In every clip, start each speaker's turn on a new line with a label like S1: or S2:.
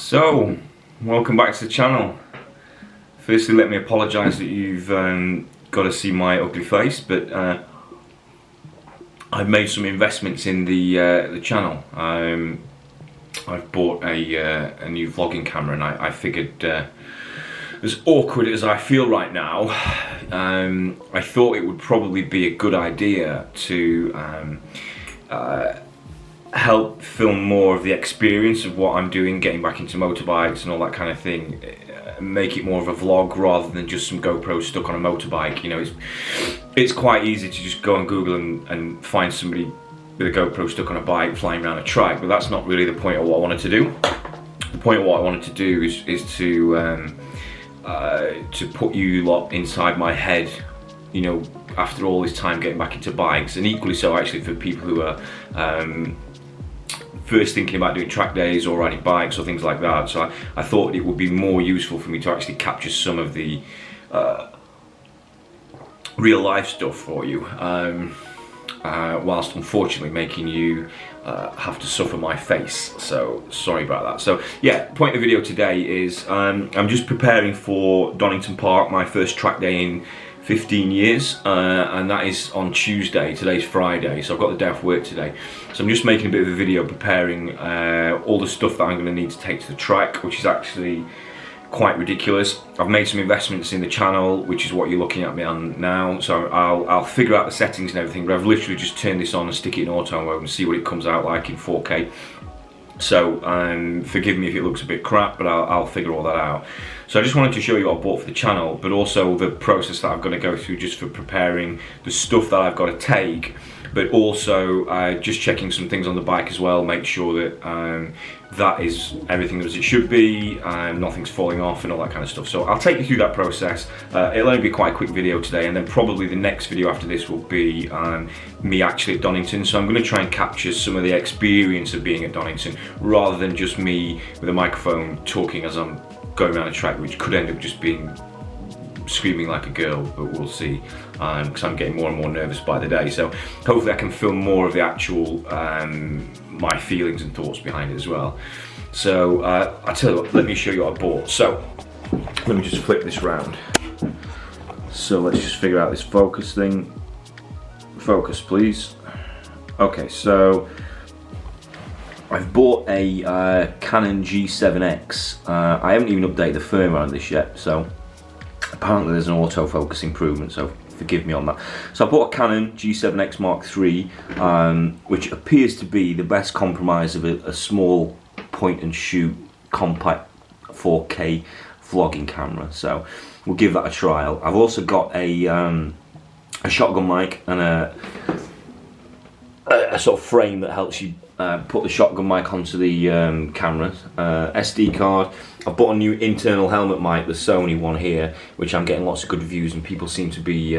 S1: So, welcome back to the channel. Firstly, let me apologise that you've got to see my ugly face, but I've made some investments in the channel. I've bought a new vlogging camera, and I figured, as awkward as I feel right now, I thought it would probably be a good idea to help film more of the experience of what I'm doing, getting back into motorbikes and all that kind of thing. Make it more of a vlog rather than just some GoPro stuck on a motorbike. You know, it's quite easy to just go on Google and find somebody with a GoPro stuck on a bike flying around a track, but that's not really the point of what I wanted to do. The point of what I wanted to do is to put you lot inside my head, you know, after all this time getting back into bikes, and equally so actually for people who are first thinking about doing track days or riding bikes or things like that. So I thought it would be more useful for me to actually capture some of the real life stuff for you, whilst unfortunately making you have to suffer my face. So sorry about that. So yeah, point of the video today is I'm just preparing for Donington Park, my first track day in 15 years, and that is on Tuesday. Today's Friday, so I've got the day off work today. So I'm just making a bit of a video preparing all the stuff that I'm going to need to take to the track, which is actually quite ridiculous. I've made some investments in the channel, which is what you're looking at me on now. So I'll figure out the settings and everything, but I've literally just turned this on and stick it in auto mode and see what it comes out like in 4K. So forgive me if it looks a bit crap, but I'll figure all that out. So I just wanted to show you what I bought for the channel, but also the process that I'm going to go through just for preparing the stuff that I've got to take, but also just checking some things on the bike as well, make sure that that is everything as it should be, nothing's falling off and all that kind of stuff. So I'll take you through that process. It'll only be quite a quick video today, and then probably the next video after this will be me actually at Donington. So I'm going to try and capture some of the experience of being at Donington rather than just me with a microphone talking as I'm going around a track, which could end up just being screaming like a girl, but we'll see, because I'm getting more and more nervous by the day. So hopefully I can film more of the actual my feelings and thoughts behind it as well. So I tell you what, let me show you what I bought. So let me just flip this round. So let's just figure out this focus thing. Focus, please. Okay, so I've bought a Canon G7X. I haven't even updated the firmware on this yet, so apparently there's an autofocus improvement, so forgive me on that. So I bought a Canon G7X Mark III, which appears to be the best compromise of a small point and shoot compact 4K vlogging camera, so we'll give that a trial. I've also got a shotgun mic and a sort of frame that helps you put the shotgun mic onto the camera, SD card. I've bought a new internal helmet mic, the Sony one here, which I'm getting lots of good reviews and people seem to be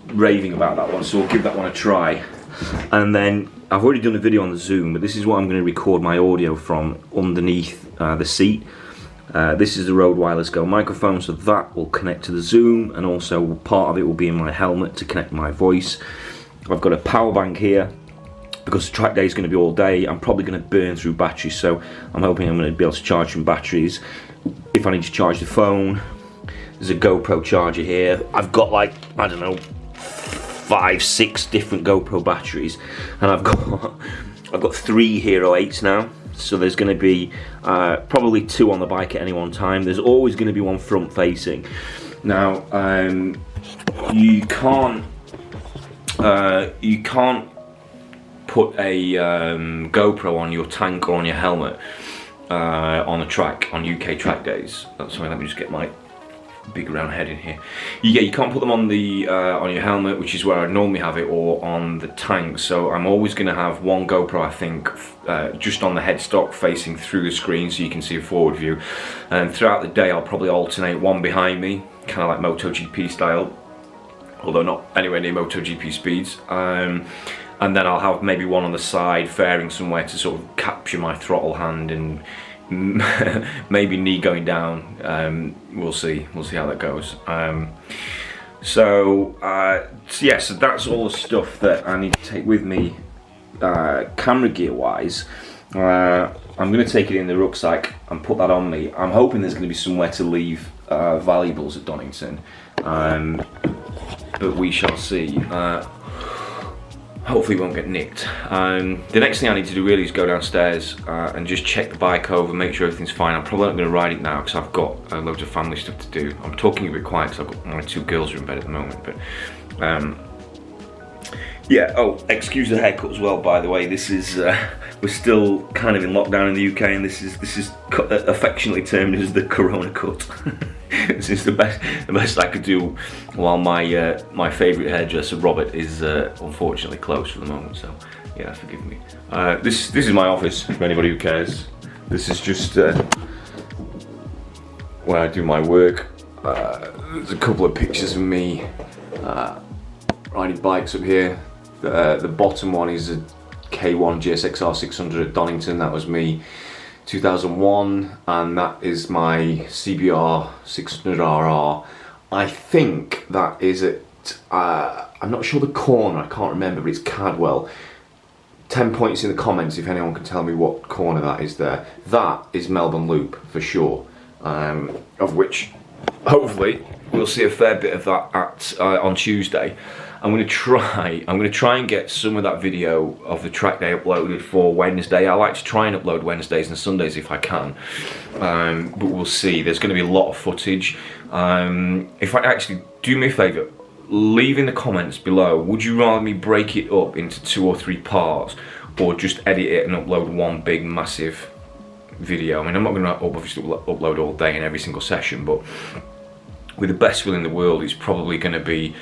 S1: raving about that one, so we'll give that one a try. And then I've already done a video on the Zoom, but this is what I'm going to record my audio from underneath the seat. This is the Rode Wireless Go microphone, so that will connect to the Zoom, and also part of it will be in my helmet to connect my voice. I've got a power bank here, because the track day is going to be all day. I'm probably going to burn through batteries, so I'm hoping I'm going to be able to charge some batteries. If I need to charge the phone, there's a GoPro charger here. I've got like, I don't know, 5-6 different GoPro batteries, and I've got 3 Hero 8s now. So there's going to be probably 2 on the bike at any one time. There's always going to be one front facing. Now you can't put a GoPro on your tank or on your helmet on a track, on UK track days. That's something. Let me just get my big round head in here. Yeah, you can't put them on the on your helmet, which is where I normally have it, or on the tank. So I'm always going to have one GoPro, I think, just on the headstock facing through the screen so you can see a forward view. And throughout the day I'll probably alternate one behind me, kind of like MotoGP style, although not anywhere near MotoGP speeds. And then I'll have maybe one on the side fairing somewhere to sort of capture my throttle hand and maybe knee going down. We'll see how that goes. So yeah, so that's all the stuff that I need to take with me camera gear wise. I'm going to take it in the rucksack and put that on me. I'm hoping there's going to be somewhere to leave valuables at Donington, but we shall see. Hopefully it won't get nicked. The next thing I need to do really is go downstairs and just check the bike over, make sure everything's fine. I'm probably not going to ride it now because I've got loads of family stuff to do. I'm talking a bit quiet because I've got my 2 girls are in bed at the moment, but yeah. Oh, excuse the haircut as well, by the way. This is we're still kind of in lockdown in the UK, and this is affectionately termed as the Corona cut. This is the best I could do while my my favourite hairdresser Robert is unfortunately closed for the moment. So yeah, forgive me. This is my office for anybody who cares. This is just where I do my work. There's a couple of pictures of me riding bikes up here. The bottom one is a K1 GSXR 600 at Donington. That was me 2001, and that is my CBR 600RR. I think that is at, I'm not sure the corner, I can't remember, but it's Cadwell. 10 points in the comments if anyone can tell me what corner that is there. That is Melbourne Loop for sure, of which hopefully we'll see a fair bit of that at on Tuesday. I'm going to try and get some of that video of the track day uploaded for Wednesday. I like to try and upload Wednesdays and Sundays if I can, but we'll see. There's going to be a lot of footage. If I actually, do me a favour, leave in the comments below, would you rather me break it up into 2 or 3 parts, or just edit it and upload one big massive video? I mean, I'm not going to obviously upload all day in every single session, but with the best will in the world, it's probably going to be,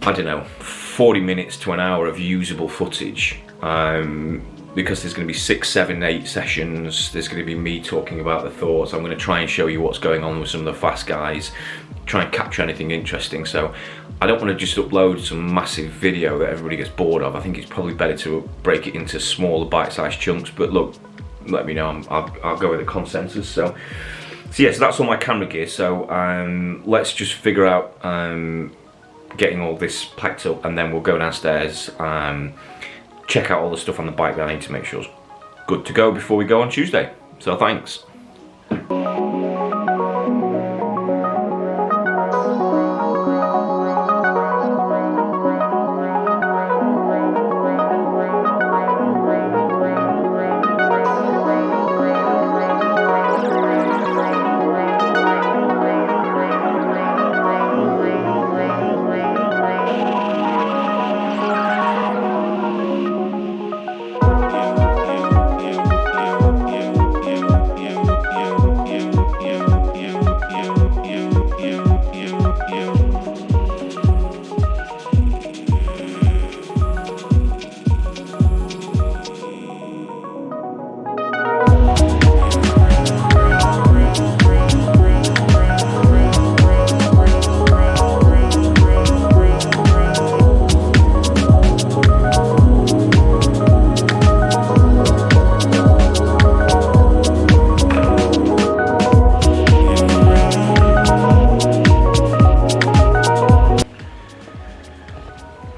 S1: I don't know, 40 minutes to an hour of usable footage, because there's going to be 6, 7, 8 sessions. There's going to be me talking about the thoughts. I'm going to try and show you what's going on with some of the fast guys, try and capture anything interesting. So I don't want to just upload some massive video that everybody gets bored of. I think it's probably better to break it into smaller bite-sized chunks, but look, let me know, I'll go with the consensus. So yeah, so that's all my camera gear. So let's just figure out getting all this packed up, and then we'll go downstairs, check out all the stuff on the bike that I need to make sure it's good to go before we go on Tuesday. So thanks.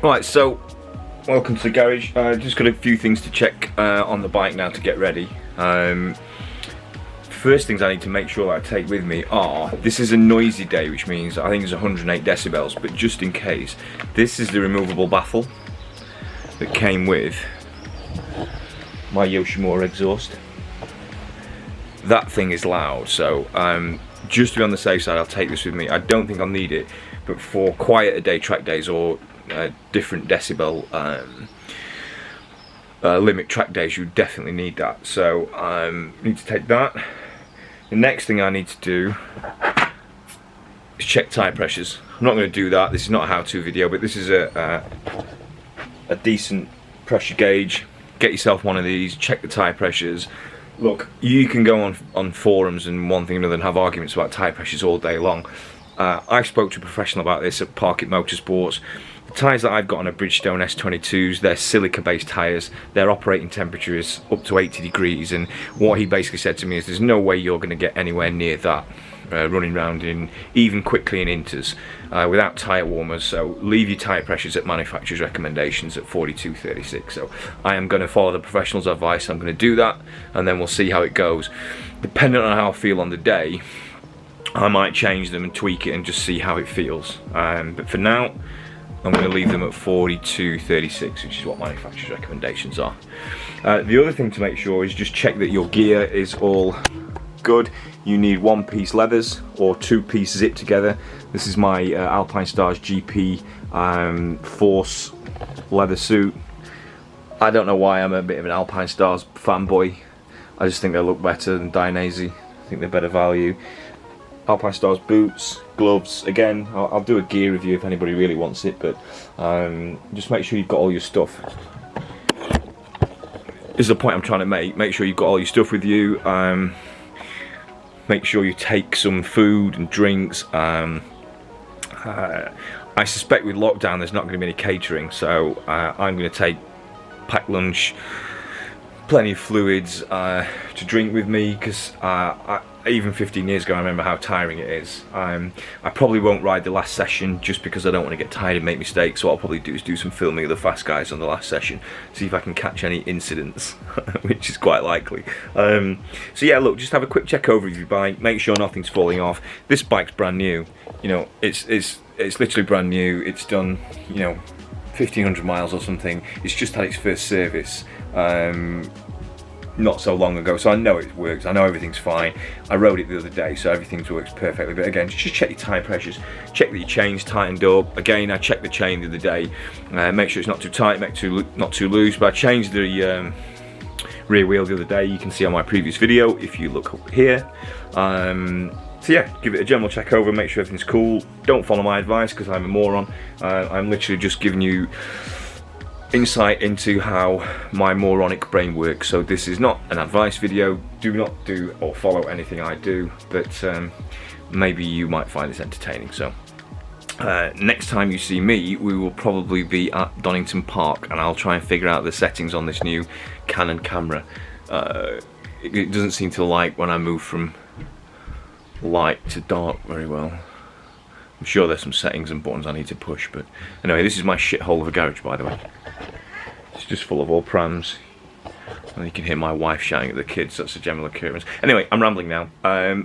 S1: Right, so welcome to the garage. Just got a few things to check on the bike now to get ready. First things I need to make sure that I take with me are, this is a noisy day, which means I think it's 108 decibels, but just in case, this is the removable baffle that came with my Yoshimura exhaust. That thing is loud, so just to be on the safe side, I'll take this with me. I don't think I'll need it, but for quieter day track days or different decibel limit track days, you definitely need that. So need to take that. The next thing I need to do is check tyre pressures. I'm not going to do that, this is not a how-to video, but this is a decent pressure gauge. Get yourself one of these, check the tyre pressures. Look, you can go on forums and one thing or another and have arguments about tyre pressures all day long. I spoke to a professional about this at Parkit Motorsports. The tyres that I've got on are Bridgestone S22s, they're silica based tyres, their operating temperature is up to 80 degrees, and what he basically said to me is there's no way you're going to get anywhere near that running around in even quickly in inters without tyre warmers. So leave your tyre pressures at manufacturer's recommendations at 42-36. So I am going to follow the professional's advice. I'm going to do that, and then we'll see how it goes. Depending on how I feel on the day, I might change them and tweak it and just see how it feels. But for now, I'm going to leave them at 42-36, which is what manufacturer's recommendations are. The other thing to make sure is just check that your gear is all good. You need one-piece leathers or two-piece zip together. This is my Alpine Stars GP Force leather suit. I don't know why I'm a bit of an Alpine Stars fanboy. I just think they look better than Dainese. I think they're better value. Alpine Stars boots, gloves. Again, I'll do a gear review if anybody really wants it, but just make sure you've got all your stuff. This is the point I'm trying to make. Make sure you've got all your stuff with you. Make sure you take some food and drinks. I suspect with lockdown there's not going to be any catering, so I'm going to take packed lunch, plenty of fluids to drink with me, because even 15 years ago I remember how tiring it is. I probably won't ride the last session just because I don't want to get tired and make mistakes, so what I'll probably do is do some filming of the fast guys on the last session, see if I can catch any incidents, which is quite likely. So yeah, look, just have a quick check over of your bike, make sure nothing's falling off. This bike's brand new, you know, it's literally brand new. It's done, you know, 1,500 miles or something. It's just had its first service not so long ago, so I know it works. I know everything's fine. I rode it the other day, so everything works perfectly. But again, just check your tyre pressures, check that your chain's tightened up. Again, I checked the chain the other day, make sure it's not too tight, not too loose. But I changed the rear wheel the other day. You can see on my previous video if you look up here. So yeah, give it a general check over, make sure everything's cool. Don't follow my advice because I'm a moron. I'm literally just giving you insight into how my moronic brain works. So this is not an advice video. Do not do or follow anything I do, but maybe you might find this entertaining. So next time you see me, we will probably be at Donington Park, and I'll try and figure out the settings on this new Canon camera. It doesn't seem to like when I move from light to dark very well. I'm sure there's some settings and buttons I need to push, but anyway, this is my shithole of a garage, by the way. It's just full of all prams, and you can hear my wife shouting at the kids. That's a general occurrence. Anyway, I'm rambling now.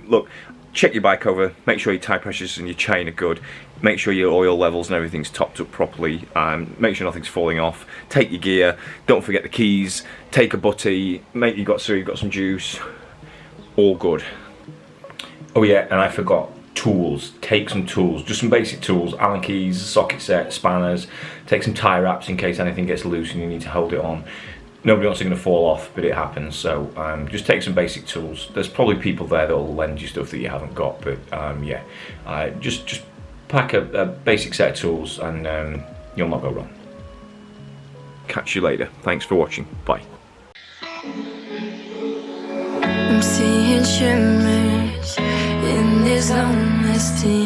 S1: Look, check your bike over, make sure your tyre pressures and your chain are good, make sure your oil levels and everything's topped up properly, make sure nothing's falling off, take your gear, don't forget the keys, take a butty, make sure you've got some juice, all good. Oh yeah, and I forgot, tools. Take some tools, just some basic tools, Allen keys, socket set, spanners. Take some tie wraps in case anything gets loose and you need to hold it on. Nobody wants it going to fall off, but it happens, so just take some basic tools. There's probably people there that will lend you stuff that you haven't got, but yeah, just pack a basic set of tools and you'll not go wrong. Catch you later. Thanks for watching. Bye.
S2: I'm seeing shimmers in this honesty.